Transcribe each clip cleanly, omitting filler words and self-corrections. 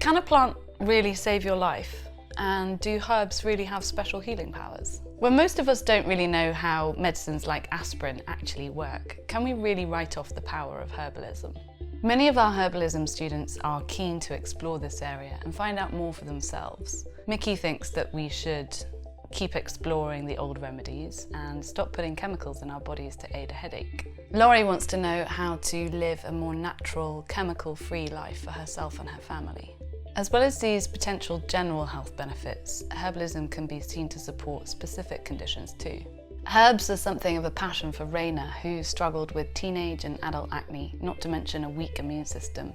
Can a plant really save your life? And do herbs really have special healing powers? When most of us don't really know how medicines like aspirin actually work, can we really write off the power of herbalism? Many of our herbalism students are keen to explore this area and find out more for themselves. Mickey thinks that we should keep exploring the old remedies and stop putting chemicals in our bodies to aid a headache. Laurie wants to know how to live a more natural, chemical-free life for herself and her family. As well as these potential general health benefits, herbalism can be seen to support specific conditions too. Herbs are something of a passion for Raina, who struggled with teenage and adult acne, not to mention a weak immune system,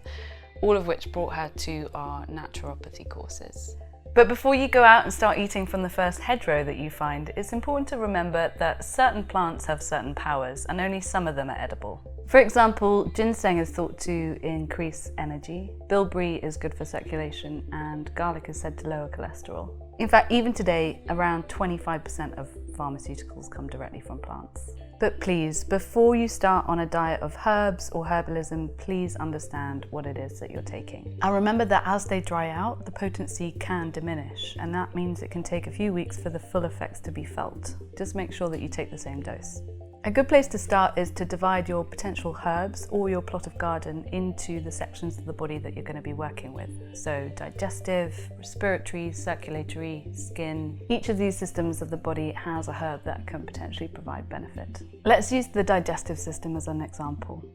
all of which brought her to our naturopathy courses. But before you go out and start eating from the first hedgerow that you find, it's important to remember that certain plants have certain powers and only some of them are edible. For example, ginseng is thought to increase energy, bilberry is good for circulation, and garlic is said to lower cholesterol. In fact, even today, around 25% of pharmaceuticals come directly from plants. But please, before you start on a diet of herbs or herbalism, please understand what it is that you're taking. And remember that as they dry out, the potency can diminish, and that means it can take a few weeks for the full effects to be felt. Just make sure that you take the same dose. A good place to start is to divide your potential herbs or your plot of garden into the sections of the body that you're going to be working with. So digestive, respiratory, circulatory, skin. Each of these systems of the body has a herb that can potentially provide benefit. Let's use the digestive system as an example.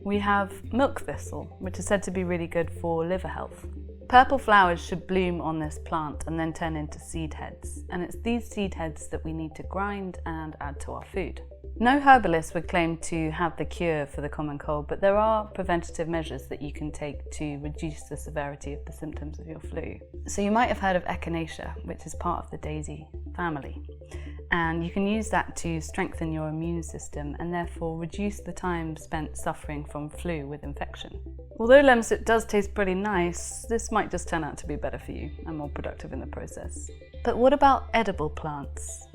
We have milk thistle, which is said to be really good for liver health. Purple flowers should bloom on this plant and then turn into seed heads, and it's these seed heads that we need to grind and add to our food. No herbalist would claim to have the cure for the common cold, but there are preventative measures that you can take to reduce the severity of the symptoms of your flu. So you might have heard of echinacea, which is part of the daisy family, and you can use that to strengthen your immune system and therefore reduce the time spent suffering from flu with infection. Although lemsip does taste pretty nice, this might just turn out to be better for you and more productive in the process. But what about edible plants?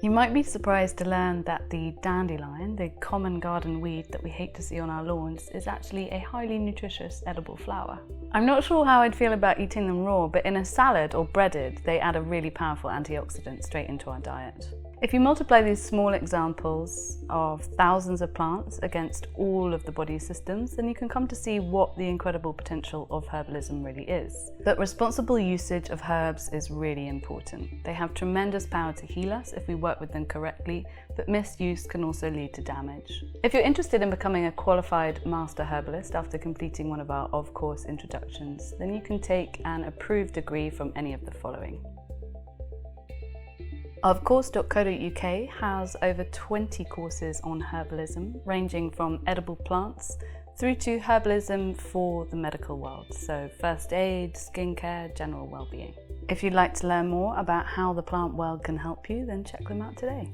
You might be surprised to learn that the dandelion, the common garden weed that we hate to see on our lawns, is actually a highly nutritious edible flower. I'm not sure how I'd feel about eating them raw, but in a salad or breaded, they add a really powerful antioxidant straight into our diet. If you multiply these small examples of thousands of plants against all of the body's systems, then you can come to see what the incredible potential of herbalism really is. But responsible usage of herbs is really important. They have tremendous power to heal us if we work with them correctly, but misuse can also lead to damage. If you're interested in becoming a qualified master herbalist after completing one of our of-course introductions, then you can take an approved degree from any of the following. Ofcourse.co.uk has over 20 courses on herbalism, ranging from edible plants through to herbalism for the medical world, so first aid, skincare, general well-being. If you'd like to learn more about how the plant world can help you, then check them out today.